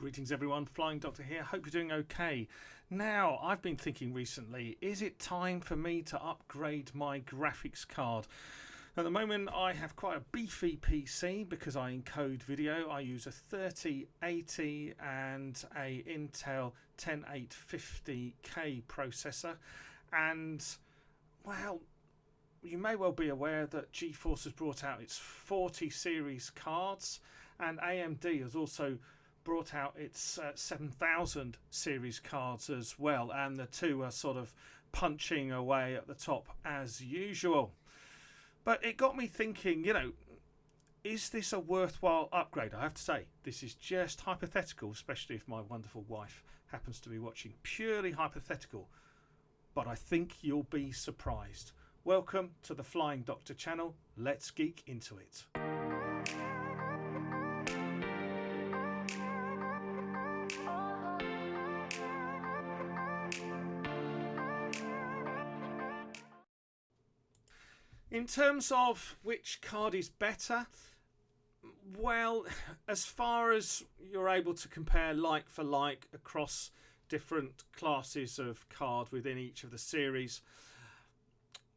Greetings everyone, Flying Doctor here, hope you're doing okay. Now, I've been thinking recently, is it time for me to upgrade my graphics card? At the moment I have quite a beefy PC because I encode video. I use a 3080 and a Intel 10850K processor, and well, you may well be aware that GeForce has brought out its 40 series cards, and AMD has also brought out its 7000 series cards as well, and the two are sort of punching away at the top as usual. But it got me thinking, is this a worthwhile upgrade? I have to say, this is just hypothetical, especially if my wonderful wife happens to be watching. Purely hypothetical, but I think you'll be surprised. Welcome to the Flying Doctor channel. Let's geek into it. In terms of which card is better, well, as far as you're able to compare like for like across different classes of card within each of the series,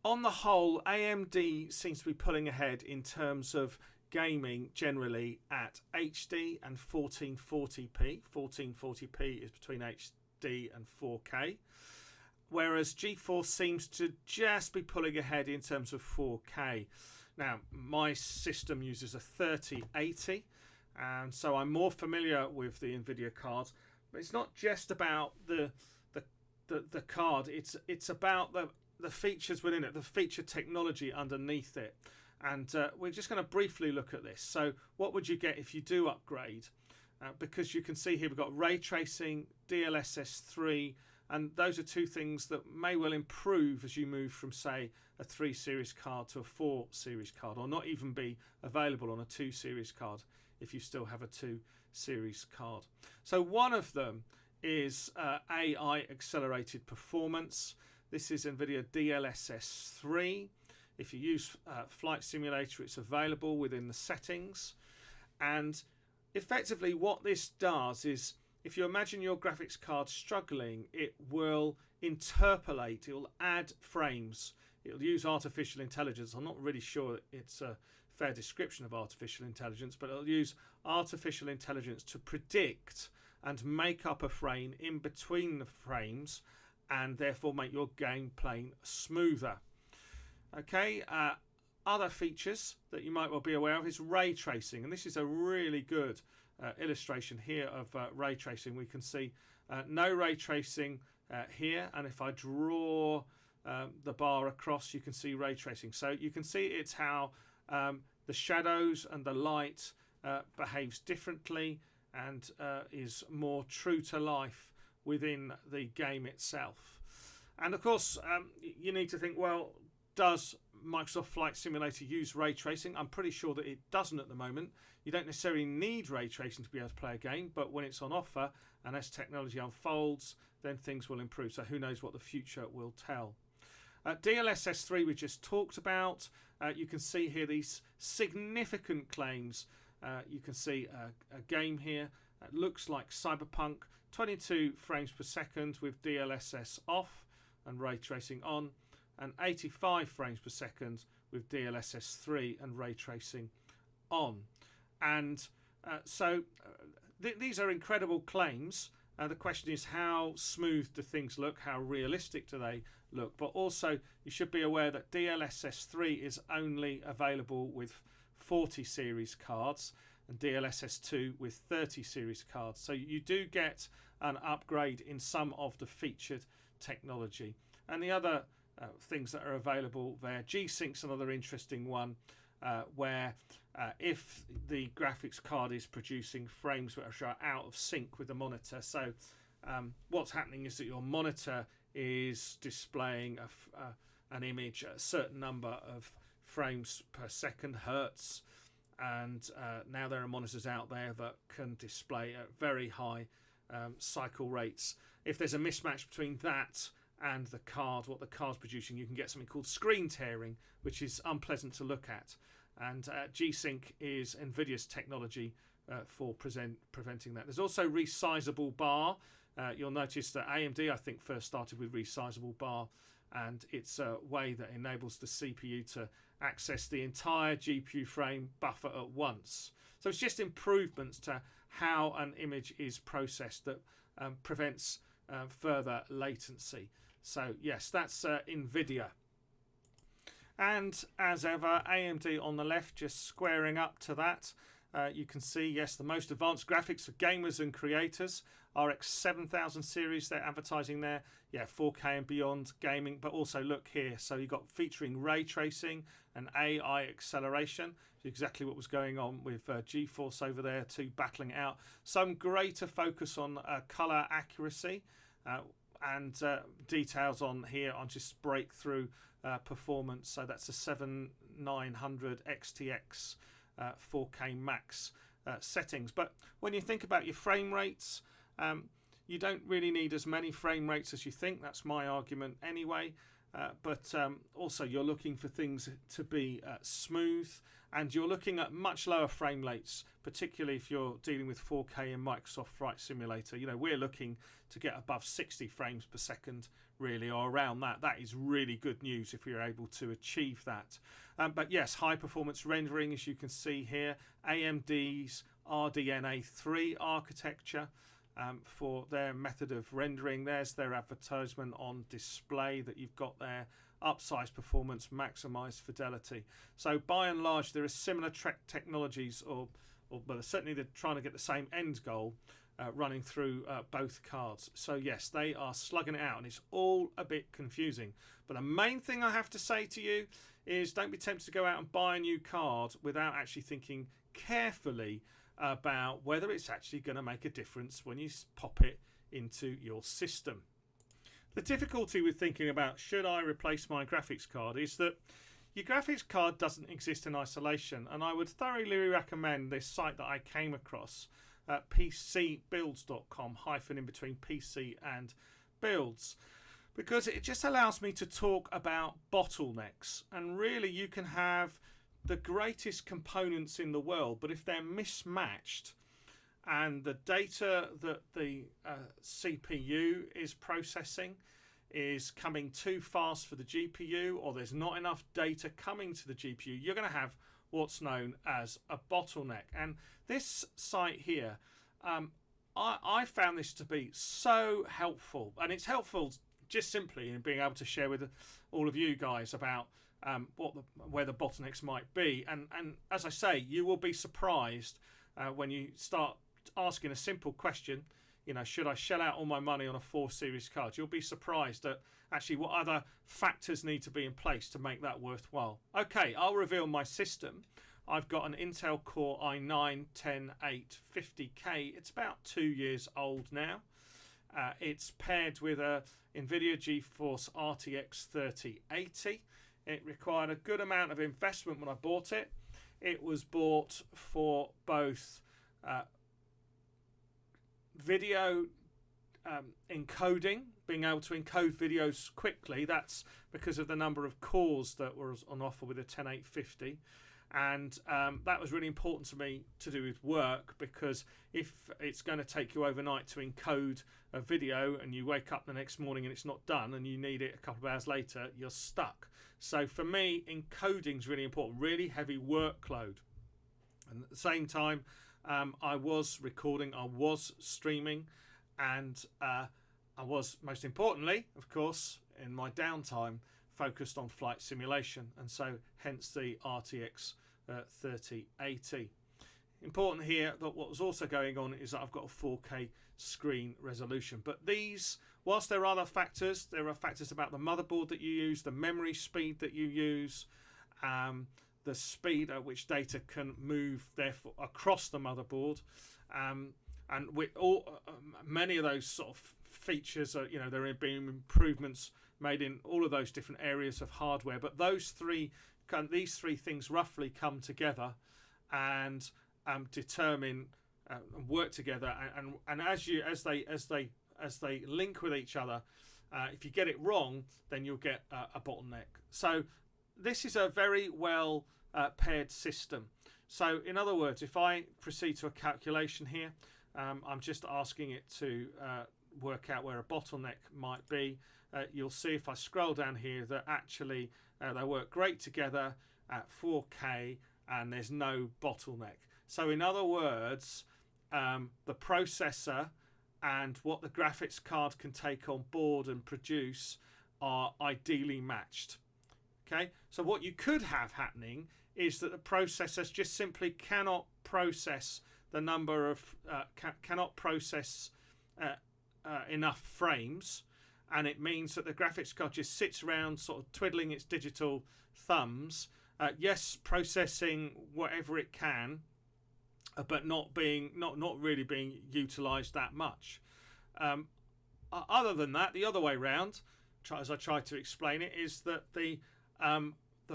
on the whole, AMD seems to be pulling ahead in terms of gaming generally at HD and 1440p. 1440p is between HD and 4K. Whereas GeForce seems to just be pulling ahead in terms of 4K. Now, my system uses a 3080, and so I'm more familiar with the NVIDIA cards. But it's not just about the card. It's about the features within it, the feature technology underneath it. And we're just going to briefly look at this. So what would you get if you do upgrade? Because you can see here we've got ray tracing, DLSS 3, and those are two things that may well improve as you move from, say, a 3 series card to a 4 series card, or not even be available on a 2 series card if you still have a 2 series card. So one of them is AI accelerated performance. This is NVIDIA DLSS 3. If you use Flight Simulator, it's available within the settings. And effectively what this does is, if you imagine your graphics card struggling, it will interpolate, it will add frames, it will use artificial intelligence. I'm not really sure it's a fair description of artificial intelligence, but it'll use artificial intelligence to predict and make up a frame in between the frames, and therefore make your game playing smoother. Okay, other features that you might well be aware of is ray tracing, and this is a really good illustration here of ray tracing. We can see no ray tracing here, and if I draw the bar across, you can see ray tracing. So you can see it's how the shadows and the light behaves differently and is more true to life within the game itself. And of course, you need to think, well, does Microsoft Flight Simulator use ray tracing? I'm pretty sure that it doesn't at the moment. You don't necessarily need ray tracing to be able to play a game, but when it's on offer and as technology unfolds, then things will improve. So who knows what the future will tell. DLSS 3 we just talked about. You can see here these significant claims. You can see a game here. It looks like Cyberpunk, 22 frames per second with DLSS off and ray tracing on, and 85 frames per second with DLSS 3 and ray tracing on. And these are incredible claims. The question is, how smooth do things look? How realistic do they look? But also, you should be aware that DLSS 3 is only available with 40 series cards, and DLSS 2 with 30 series cards. So you do get an upgrade in some of the featured technology. And the other things that are available there, GSync's another interesting one, where if the graphics card is producing frames which are out of sync with the monitor, so what's happening is that your monitor is displaying an image at a certain number of frames per second, hertz, and now there are monitors out there that can display at very high cycle rates. If there's a mismatch between that and the card, what the card's producing, you can get something called screen tearing, which is unpleasant to look at. And GSync is NVIDIA's technology for preventing that. There's also resizable bar. You'll notice that AMD, I think, first started with resizable bar, and it's a way that enables the CPU to access the entire GPU frame buffer at once. So it's just improvements to how an image is processed that prevents further latency latency. So yes, that's NVIDIA. And as ever, AMD on the left, just squaring up to that. You can see, yes, the most advanced graphics for gamers and creators. RX 7000 series, they're advertising there. Yeah, 4K and beyond gaming, but also look here. So you've got featuring ray tracing and AI acceleration. Exactly what was going on with GeForce over there too, battling it out. Some greater focus on color accuracy and details on here on just breakthrough performance. So that's a 7900 XTX 4K max settings. But when you think about your frame rates, you don't really need as many frame rates as you think. That's my argument anyway. But also you're looking for things to be smooth, and you're looking at much lower frame rates, particularly if you're dealing with 4K in Microsoft Flight Simulator. You know, we're looking to get above 60 frames per second, really, or around that. That is really good news if you're able to achieve that. But yes, high performance rendering, as you can see here, AMD's RDNA3 architecture for their method of rendering. There's their advertisement on display that you've got there. Upsize performance, maximize fidelity. So by and large, there are similar technologies, or well, certainly they're trying to get the same end goal running through both cards. So yes, they are slugging it out, and it's all a bit confusing. But the main thing I have to say to you is don't be tempted to go out and buy a new card without actually thinking carefully about whether it's actually going to make a difference when you pop it into your system. The difficulty with thinking about should I replace my graphics card is that your graphics card doesn't exist in isolation, and I would thoroughly recommend this site that I came across, pcbuilds.com, hyphen in between PC and builds, because it just allows me to talk about bottlenecks. And really, you can have the greatest components in the world, but if they're mismatched and the data that the CPU is processing is coming too fast for the GPU, or there's not enough data coming to the GPU, you're going to have what's known as a bottleneck. And this site here, I found this to be so helpful, and it's helpful just simply in being able to share with all of you guys about where the bottlenecks might be. And as I say, you will be surprised when you start asking a simple question, you know, should I shell out all my money on a 4 series card? You'll be surprised at actually what other factors need to be in place to make that worthwhile. Okay, I'll reveal my system. I've got an Intel Core i9-10850K. It's about 2 years old now. It's paired with a NVIDIA GeForce RTX 3080. It required a good amount of investment when I bought it. It was bought for both video encoding, being able to encode videos quickly. That's because of the number of cores that was on offer with a 10850. And that was really important to me to do with work, because if it's going to take you overnight to encode a video and you wake up the next morning and it's not done and you need it a couple of hours later, you're stuck. So for me, encoding is really important, really heavy workload. And at the same time, I was recording, I was streaming, and I was, most importantly, of course, in my downtime, focused on flight simulation, and so hence the RTX 3080. Important here that what was also going on is that I've got a 4K screen resolution. But these, whilst there are other factors, there are factors about the motherboard that you use, the memory speed that you use, the speed at which data can move therefore across the motherboard, and with all many of those sort of features are, you know, there have been improvements made in all of those different areas of hardware, but these three things roughly come together and determine and work together, and as they link with each other, if you get it wrong, then you'll get a bottleneck. So this is a very well paired system. So in other words, if I proceed to a calculation here, I'm just asking it to work out where a bottleneck might be. You'll see if I scroll down here that actually they work great together at 4K and there's no bottleneck. So in other words, the processor and what the graphics card can take on board and produce are ideally matched. Okay, so what you could have happening is that the processors just simply cannot process the number of cannot process enough frames, and it means that the graphics card just sits around sort of twiddling its digital thumbs, yes, processing whatever it can, but not really being utilized that much. Other than that, the other way around, as I tried to explain it, is that the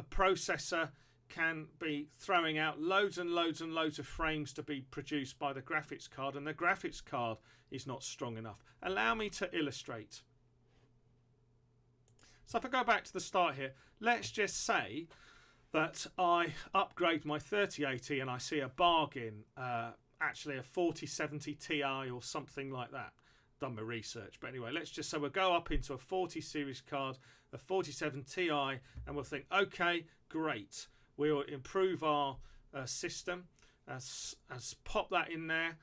processor can be throwing out loads and loads and loads of frames to be produced by the graphics card, and the graphics card is not strong enough. Allow me to illustrate. So if I go back to the start here, let's just say that I upgrade my 3080 and I see a bargain, actually a 4070 Ti or something like that. Done my research, but anyway, let's just say we'll go up into a 40 series card, a 47 Ti, and we'll think, okay, great, we'll improve our system, as pop that in there,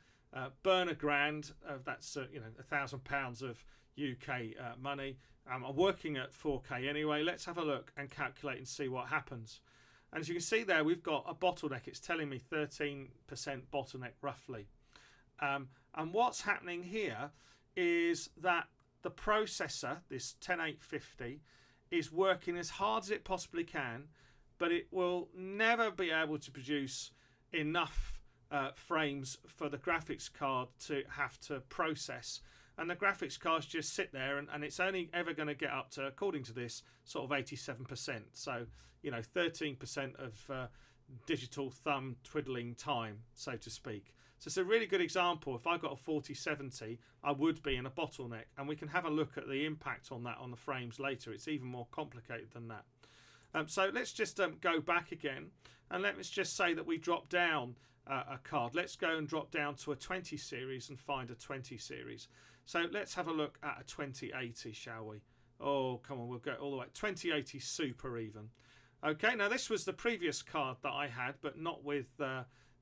burn $1,000, that's £1,000 of UK money. I'm working at 4K anyway. Let's have a look and calculate and see what happens. And as you can see there, we've got a bottleneck. It's telling me 13% bottleneck roughly. And what's happening here is that the processor, this 10850, is working as hard as it possibly can, but it will never be able to produce enough frames for the graphics card to have to process. And the graphics cards just sit there, and it's only ever going to get up to, according to this, sort of 87%. So, 13% of digital thumb twiddling time, so to speak. So it's a really good example. If I got a 4070, I would be in a bottleneck, and we can have a look at the impact on that on the frames later. It's even more complicated than that. So let's just go back again, and let's just say that we drop down a card. Let's go and drop down to a 20 series and find a 20 series. So let's have a look at a 2080, shall we? Oh, come on, we'll go all the way. 2080 Super even. Okay, now this was the previous card that I had, but not with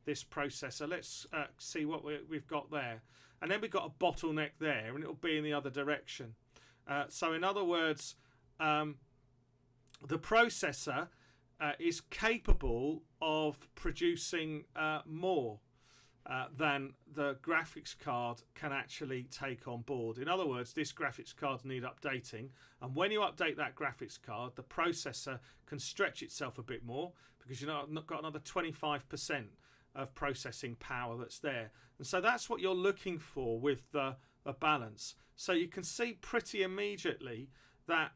this processor. Let's see what we've got there. And then we've got a bottleneck there, and it'll be in the other direction. So in other words, the processor is capable of producing more than the graphics card can actually take on board. In other words, this graphics card needs updating, and when you update that graphics card, the processor can stretch itself a bit more because you've not got another 25% of processing power that's there. And so that's what you're looking for with the balance. So you can see pretty immediately that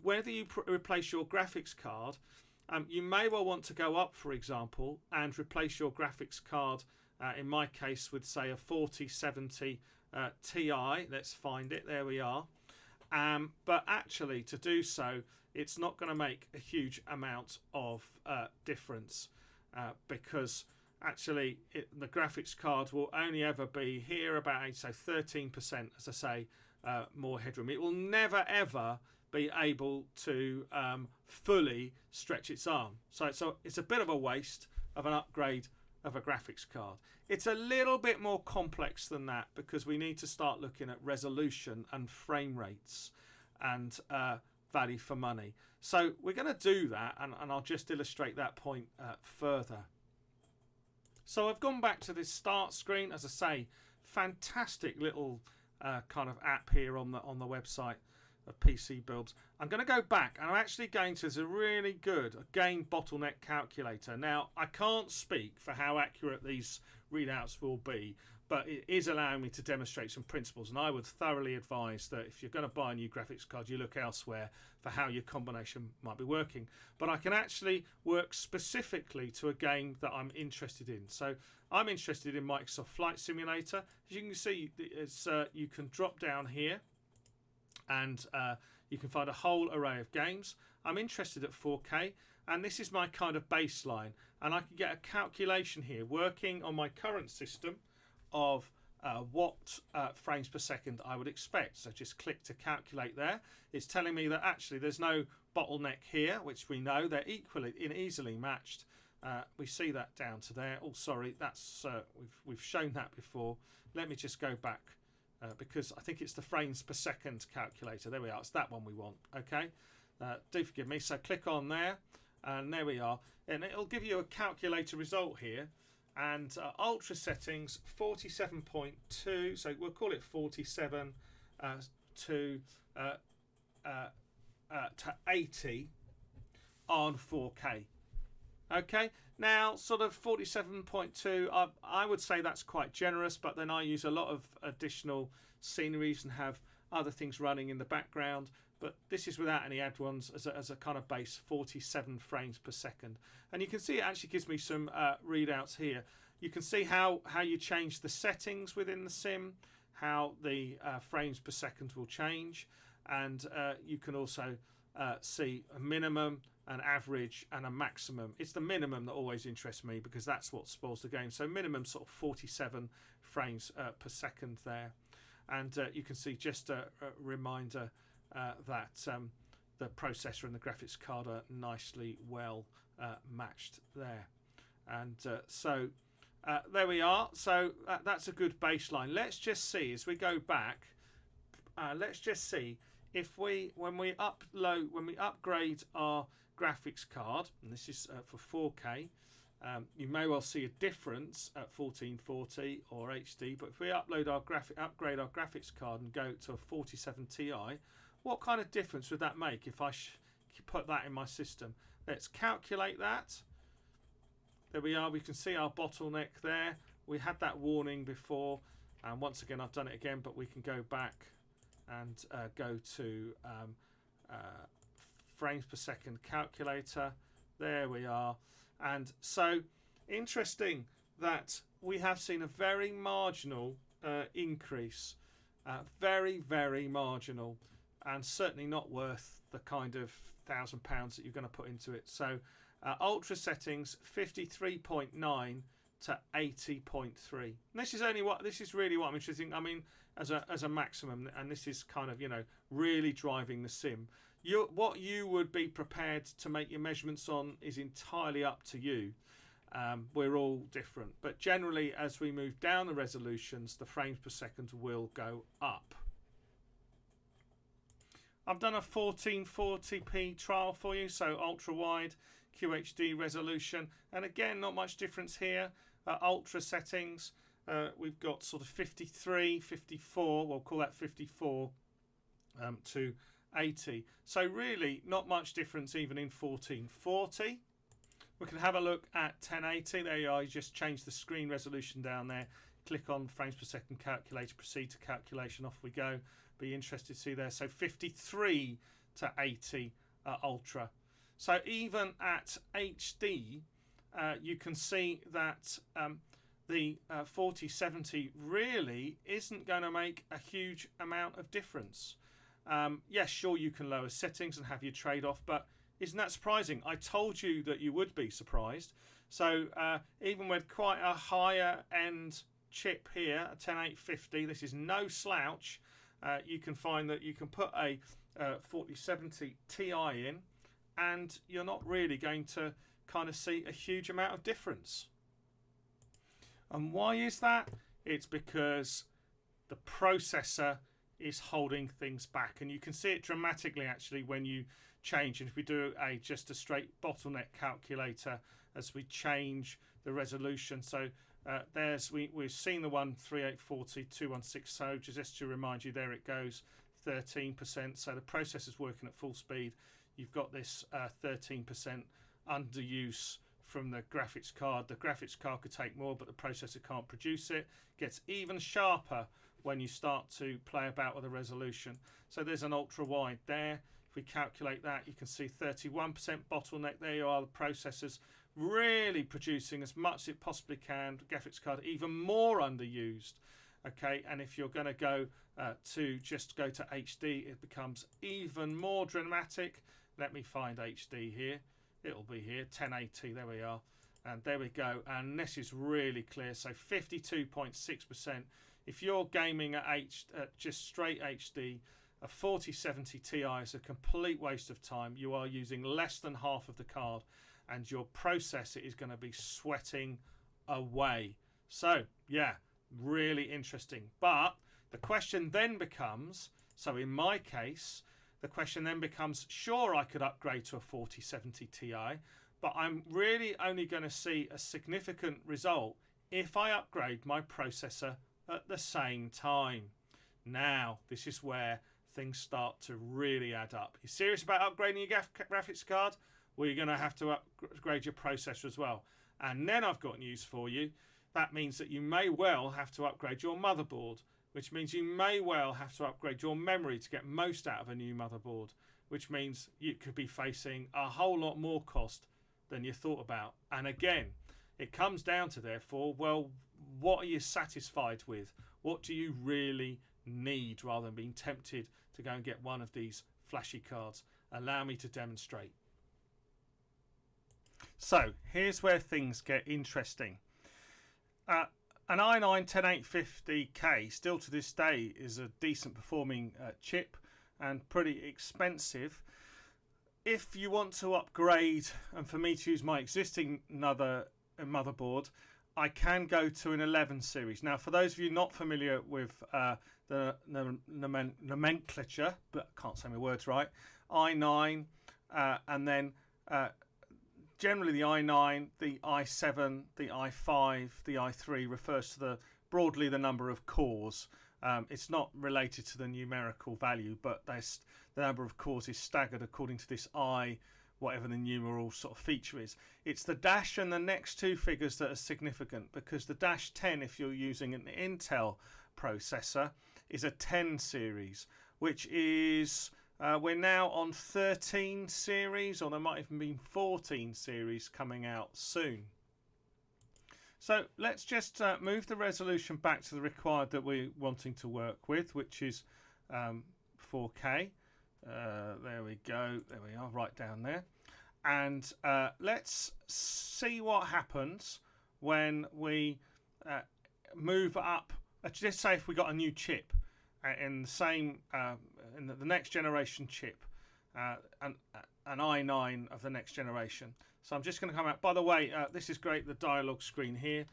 whether you replace your graphics card, you may well want to go up, for example, and replace your graphics card, in my case, with, say, a 4070 Ti. Let's find it. There we are. But actually, to do so, it's not going to make a huge amount of difference because actually the graphics card will only ever be here about, say, 13%, as I say, more headroom. It will never, ever be able to fully stretch its arm. So it's a bit of a waste of an upgrade of a graphics card. It's a little bit more complex than that because we need to start looking at resolution and frame rates and value for money. So we're going to do that, and I'll just illustrate that point further. So I've gone back to this start screen. As I say, fantastic little kind of app here on the website of PC Builds. I'm going to go back, and I'm actually going to, there's a really good, again, Bottleneck Calculator. Now, I can't speak for how accurate these readouts will be, but it is allowing me to demonstrate some principles, and I would thoroughly advise that if you're going to buy a new graphics card, you look elsewhere for how your combination might be working. But I can actually work specifically to a game that I'm interested in. So I'm interested in Microsoft Flight Simulator. As you can see, it's, you can drop down here, and you can find a whole array of games. I'm interested at 4K, and this is my kind of baseline, and I can get a calculation here working on my current system of what frames per second I would expect. So just click to calculate there. It's telling me that actually there's no bottleneck here, which we know they're easily matched. We see that down to there. Oh, sorry, that's we've shown that before. Let me just go back because I think it's the frames per second calculator. There we are. It's that one we want. Okay, do forgive me. So click on there, and there we are, and it'll give you a calculator result here. And ultra settings 47.2, so we'll call it 47 to 80 on 4K. Okay, now sort of 47.2, I would say that's quite generous, but then I use a lot of additional sceneries and have other things running in the background. But this is without any add-ons as a kind of base, 47 frames per second. And you can see it actually gives me some readouts here. You can see how you change the settings within the sim, how the frames per second will change. And you can also see a minimum, an average and a maximum. It's the minimum that always interests me because that's what spoils the game. So minimum sort of 47 frames per second there. And you can see just a reminder that the processor and the graphics card are nicely well matched there. And so there we are. So that's a good baseline. Let's just see as we go back. Let's just see if when we upgrade our graphics card, and this is for 4K. You may well see a difference at 1440 or HD, but if we upgrade our graphics card and go to a 47 Ti, what kind of difference would that make if I put that in my system? Let's calculate that. There we are. We can see our bottleneck there. We had that warning before, and once again I've done it again, but we can go back and go to frames per second calculator. There we are. And so interesting that we have seen a very marginal increase, very, very marginal, and certainly not worth the kind of £1,000 that you're going to put into it. So ultra settings 53.9 to 80.3. This is really what I'm interested in. I mean, as a maximum, and this is kind of, you know, really driving the sim. What you would be prepared to make your measurements on is entirely up to you. We're all different, but generally as we move down the resolutions, the frames per second will go up. I've done a 1440p trial for you, so ultra wide QHD resolution, and again not much difference here. Ultra settings, we've got sort of 53, 54, we'll call that 54 to 80. So really not much difference even in 1440. We can have a look at 1080. There you are. You just change the screen resolution down there. Click on frames per second calculator, proceed to calculation, off we go. Be interested to see there. So 53 to 80 ultra. So even at HD, you can see that the 4070 really isn't going to make a huge amount of difference. Yes, sure, you can lower settings and have your trade-off, but isn't that surprising? I told you that you would be surprised. So even with quite a higher end chip here, a 10850, this is no slouch. You can find that you can put a 4070 Ti in and you're not really going to kind of see a huge amount of difference. And why is that? It's because the processor is holding things back, and you can see it dramatically actually when you change. And if we do just a straight bottleneck calculator as we change the resolution, so we've seen the one 3840 216, so just to remind you, there it goes, 13%. So the processor's working at full speed. You've got this 13% underuse from the graphics card. The graphics card could take more, but the processor can't produce it. Gets even sharper when you start to play about with the resolution. So there's an ultra wide there. If we calculate that, you can see 31% bottleneck. There you are, the processor's really producing as much as it possibly can. The graphics card even more underused. Okay, and if you're going to go to HD, it becomes even more dramatic. Let me find HD here. it'll be here, 1080, there we are. And there we go, and this is really clear. So 52.6%. If you're gaming at just straight HD, a 4070 Ti is a complete waste of time. You are using less than half of the card, and your processor is going to be sweating away. So yeah, really interesting. But the question then becomes, so in my case, the question then becomes, sure, I could upgrade to a 4070 Ti, but I'm really only going to see a significant result if I upgrade my processor at the same time. Now, this is where things start to really add up. You're serious about upgrading your graphics card? Well, you're going to have to upgrade your processor as well. And then I've got news for you. That means that you may well have to upgrade your motherboard, which means you may well have to upgrade your memory to get most out of a new motherboard, which means you could be facing a whole lot more cost than you thought about. And again, it comes down to, therefore, well, what are you satisfied with? What do you really need, rather than being tempted to go and get one of these flashy cards? Allow me to demonstrate. So here's where things get interesting. An i9 10850K still to this day is a decent performing chip and pretty expensive. If you want to upgrade, and for me to use my existing motherboard, I can go to an 11 series. Now, for those of you not familiar with the nomenclature, but I can't say my words right, i9, and then generally the i9, the i7, the i5, the i3 refers to broadly the number of cores. It's not related to the numerical value, but the number of cores is staggered according to this whatever the numeral sort of feature is. It's the dash and the next two figures that are significant, because the dash 10, if you're using an Intel processor, is a 10 series, which is, we're now on 13 series, or there might even be 14 series coming out soon. So let's just move the resolution back to the required that we're wanting to work with, which is 4K. There we go. There we are, right down there. And let's see what happens when we move up. Let's say if we got a new chip in the same, in the next generation chip, an i9 of the next generation. So I'm just going to come out. By the way, this is great, the dialog screen here,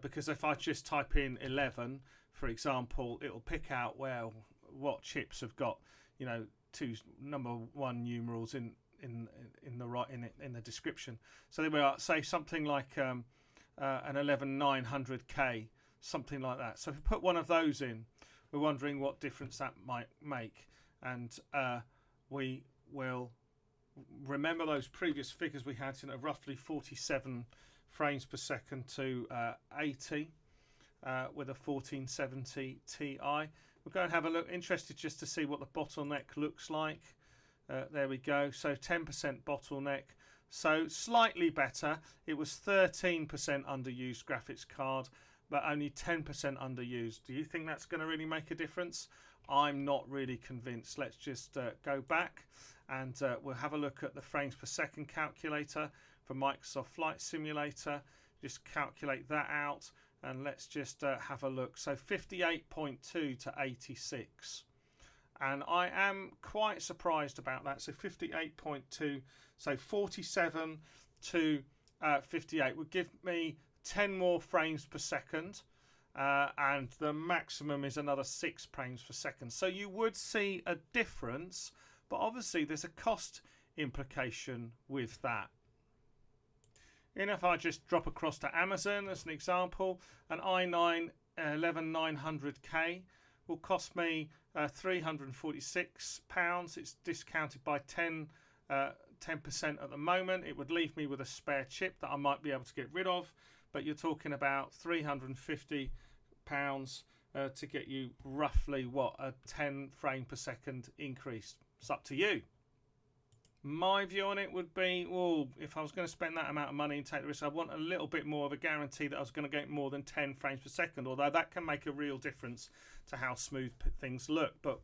because if I just type in 11, for example, it'll pick out what chips have got, you know, two number one numerals in the description. So there we are. Say something like an 11900K, something like that. So if we put one of those in, we're wondering what difference that might make, and we will remember those previous figures we had, you know, roughly 47 frames per second to 80 with a 1470 Ti. We'll go and have a look. Interested just to see what the bottleneck looks like. There we go. So 10% bottleneck. So slightly better. It was 13% underused graphics card, but only 10% underused. Do you think that's going to really make a difference? I'm not really convinced. Let's just go back, and we'll have a look at the frames per second calculator from Microsoft Flight Simulator. Just calculate that out, and let's just have a look. So 58.2 to 86. And I am quite surprised about that. So 58.2, so 47 to 58 would give me 10 more frames per second. And the maximum is another 6 frames per second. So you would see a difference, but obviously there's a cost implication with that. And if I just drop across to Amazon as an example, an i9 11900K will cost me £346. It's discounted by 10% at the moment. It would leave me with a spare chip that I might be able to get rid of, but you're talking about £350 to get you roughly a 10 frame per second increase. It's up to you. My view on it would be, well, if I was going to spend that amount of money and take the risk, I want a little bit more of a guarantee that I was going to get more than 10 frames per second, although that can make a real difference to how smooth things look. But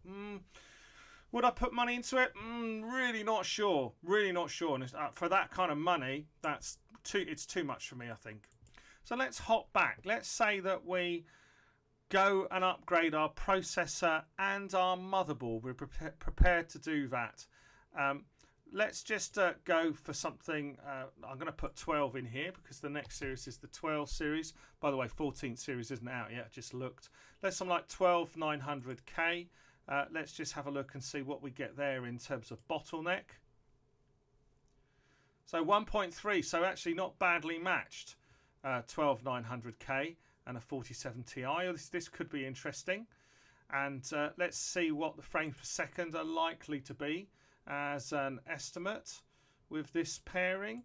Would I put money into it? Really not sure. Really not sure. And for that kind of money, it's too much for me, I think. So let's hop back. Let's say that we go and upgrade our processor and our motherboard. We're prepared to do that. Let's just go for something. I'm going to put 12 in here because the next series is the 12 series. By the way, 14th series isn't out yet. I just looked. Let's something like 12900K. Let's just have a look and see what we get there in terms of bottleneck. So 1.3, so actually not badly matched. 12900K and a 47 Ti. This could be interesting. And let's see what the frames per second are likely to be as an estimate with this pairing.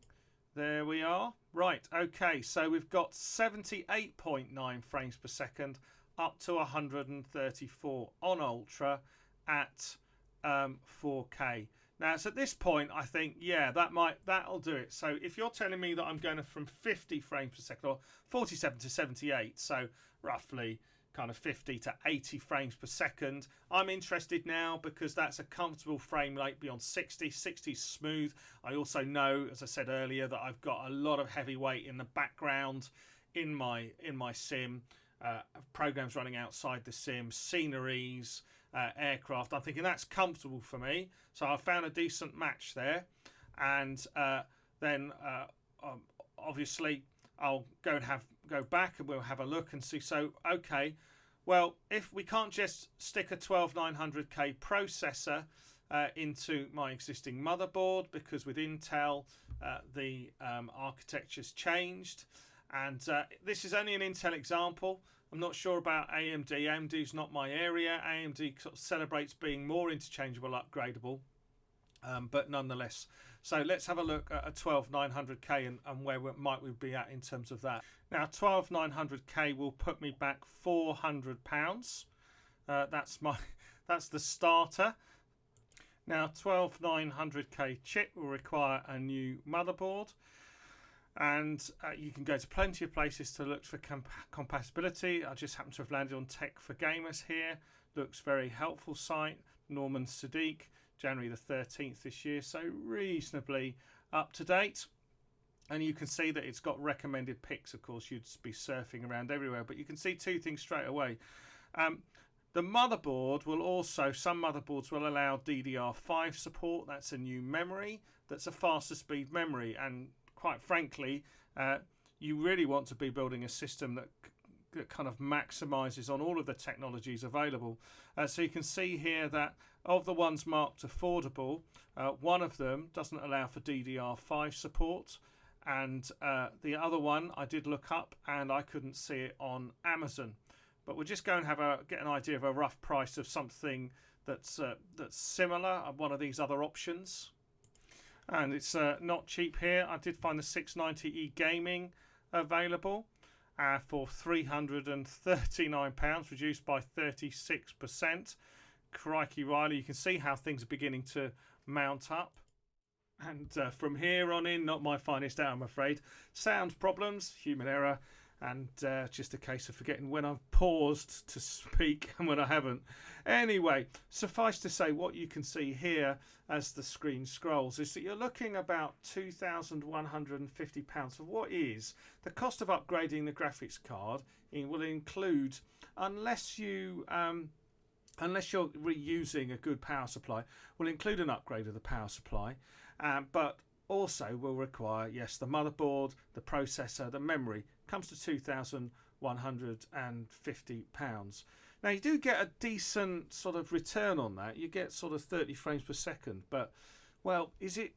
There we are. Right, okay, so we've got 78.9 frames per second up to 134 on Ultra at 4K. Now, it's at this point, I think, yeah, that'll do it. So if you're telling me that I'm going from 50 frames per second, or 47 to 78, so roughly kind of 50 to 80 frames per second, I'm interested now because that's a comfortable frame rate beyond 60. 60 is smooth. I also know, as I said earlier, that I've got a lot of heavy weight in the background in my sim. Programs running outside the sim, sceneries, aircraft. I'm thinking that's comfortable for me, so I found a decent match there. And then obviously I'll go back and we'll have a look and see. So okay, well, if we can't just stick a 12900K processor into my existing motherboard, because with Intel the architecture's changed. And this is only an Intel example. I'm not sure about AMD. AMD's not my area. AMD sort of celebrates being more interchangeable, upgradable, but nonetheless. So let's have a look at a 12900K and where might we be at in terms of that. Now, 12900K will put me back £400. That's the starter. Now, 12900K chip will require a new motherboard. And you can go to plenty of places to look for compatibility. I just happen to have landed on Tech for Gamers here. Looks very helpful site. Norman Sadiq, January the 13th this year, so reasonably up to date. And you can see that it's got recommended picks. Of course, you'd be surfing around everywhere, but you can see two things straight away. The motherboard will also, some motherboards will allow DDR5 support. That's a new memory. That's a faster speed memory, and quite frankly, you really want to be building a system that kind of maximizes on all of the technologies available. So you can see here that of the ones marked affordable, one of them doesn't allow for DDR5 support, and the other one I did look up and I couldn't see it on Amazon. But we'll just go and get an idea of a rough price of something that's similar on one of these other options. And it's not cheap here. I did find the 690E Gaming available for £339, reduced by 36%. Crikey Riley, you can see how things are beginning to mount up. And from here on in, not my finest hour, I'm afraid. Sound problems, human error, and just a case of forgetting when I've paused to speak and when I haven't. Anyway, suffice to say, what you can see here as the screen scrolls is that you're looking about £2,150 for what is the cost of upgrading the graphics card. It will include, unless you're reusing a good power supply, will include an upgrade of the power supply, but also will require, yes, the motherboard, the processor, the memory. Comes to £2,150. Now, you do get a decent sort of return on that. You get sort of 30 frames per second, but well, is it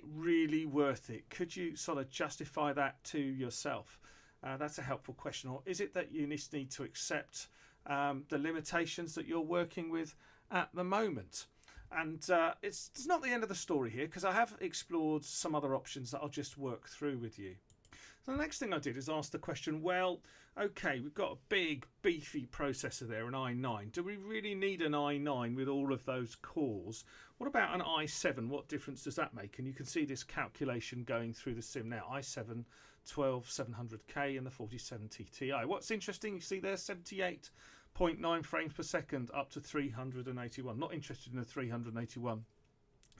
really worth it? Could you sort of justify that to yourself? That's a helpful question. Or is it that you just need to accept the limitations that you're working with at the moment? And it's not the end of the story here, because I have explored some other options that I'll just work through with you. So the next thing I did is ask the question, well, okay, we've got a big beefy processor there, an i9. Do we really need an i9 with all of those cores? What about an i7? What difference does that make? And you can see this calculation going through the sim now. i7 12700K and the 47T Ti. What's interesting, you see there, 78 0.9 frames per second up to 381. Not interested in the 381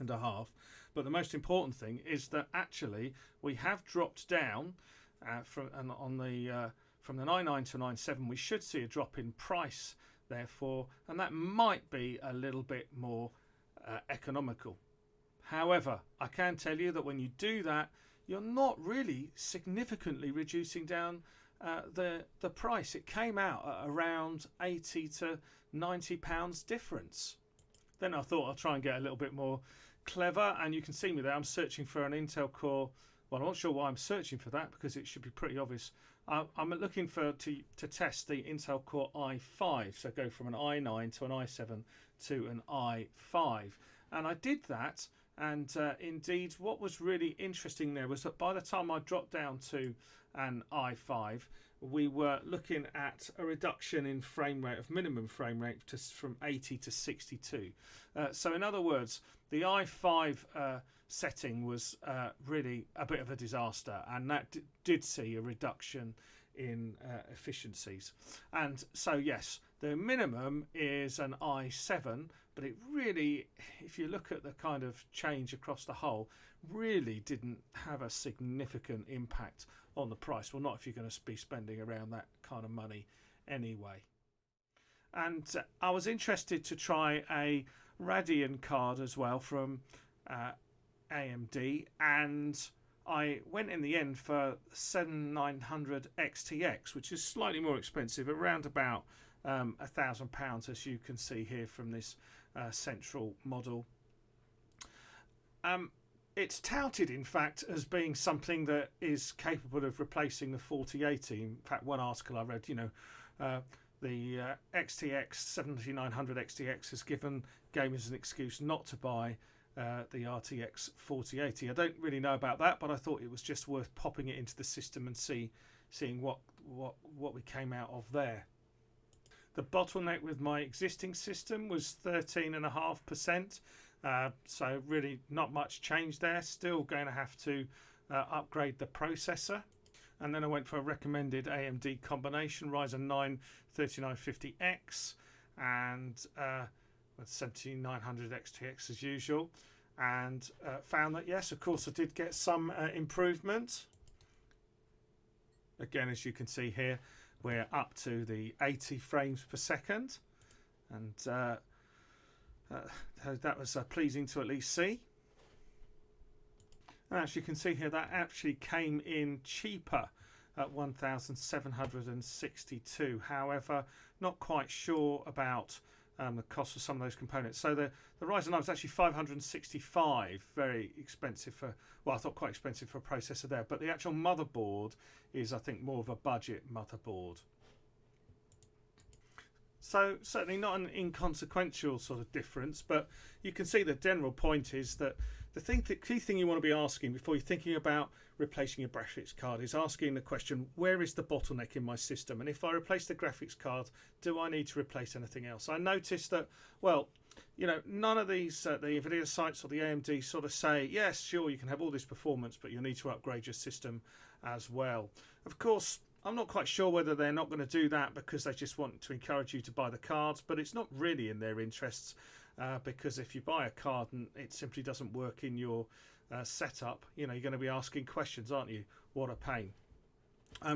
and a half, but the most important thing is that actually we have dropped down from the 99 to 97. We should see a drop in price therefore, and that might be a little bit more economical. However, I can tell you that when you do that, you're not really significantly reducing down the price. It came out at around 80 to 90 pounds difference. Then I thought I'll try and get a little bit more clever, and you can see me there. I'm searching for an Intel Core. Well, I'm not sure why I'm searching for that because it should be pretty obvious. I'm looking to test the Intel Core i5, so go from an i9 to an i7 to an i5, and I did that. And indeed, what was really interesting there was that by the time I dropped down to an i5, we were looking at a reduction in frame rate, of minimum frame rate, from 80 to 62. So in other words, the i5 setting was really a bit of a disaster, and that did see a reduction in efficiencies. And so yes, the minimum is an i7, but it really, if you look at the kind of change across the whole, really didn't have a significant impact on the price. Well, not if you're going to be spending around that kind of money anyway. And I was interested to try a Radeon card as well from AMD, and I went in the end for 7900 XTX, which is slightly more expensive, around about £1,000, as you can see here from this central model. It's touted, in fact, as being something that is capable of replacing the 4080. In fact, one article I read, the XTX 7900 XTX has given gamers an excuse not to buy the RTX 4080. I don't really know about that, but I thought it was just worth popping it into the system and seeing what we came out of there. The bottleneck with my existing system was 13.5%, so really not much change there. Still going to have to upgrade the processor. And then I went for a recommended AMD combination, Ryzen 9 3950X and with 7900 XTX as usual, and found that yes, of course, I did get some improvement. Again, as you can see here, we're up to the 80 frames per second, and that was pleasing to at least see. And as you can see here, that actually came in cheaper at 1,762. However, not quite sure about the cost of some of those components. So the Ryzen 9 was actually 565, very expensive for, well, I thought quite expensive for a processor there, but the actual motherboard is, I think, more of a budget motherboard. So certainly not an inconsequential sort of difference, but you can see the general point is that the key thing you want to be asking before you're thinking about replacing your graphics card is asking the question, where is the bottleneck in my system? And if I replace the graphics card, do I need to replace anything else? I noticed that, well, none of these, the NVIDIA sites or the AMD sort of say, yes, sure, you can have all this performance, but you'll need to upgrade your system as well. Of course, I'm not quite sure whether they're not going to do that because they just want to encourage you to buy the cards, but it's not really in their interests because if you buy a card and it simply doesn't work in your setup, you're going to be asking questions, aren't you? What a pain.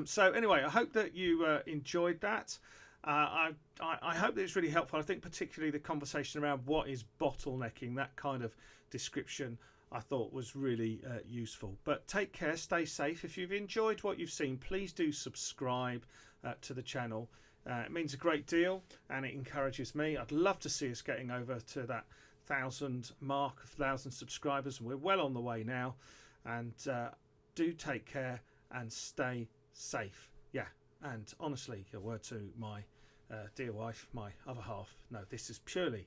So anyway, I hope that you enjoyed that. I hope that it's really helpful. I think particularly the conversation around what is bottlenecking, that kind of description, I thought was really useful. But take care, stay safe. If you've enjoyed what you've seen, please do subscribe to the channel. It means a great deal and it encourages me. I'd love to see us getting over to that 1,000 mark, 1,000 subscribers, and we're well on the way now. And do take care and stay safe. Yeah, and honestly, a word to my dear wife, my other half. No, this is purely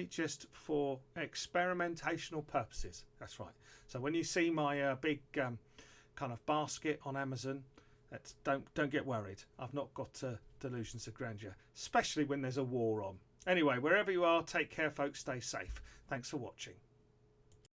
just for experimentational purposes. That's right. So when you see my big kind of basket on Amazon, don't get worried. I've not got delusions of grandeur, especially when there's a war on. Anyway, wherever you are, take care, folks. Stay safe. Thanks for watching.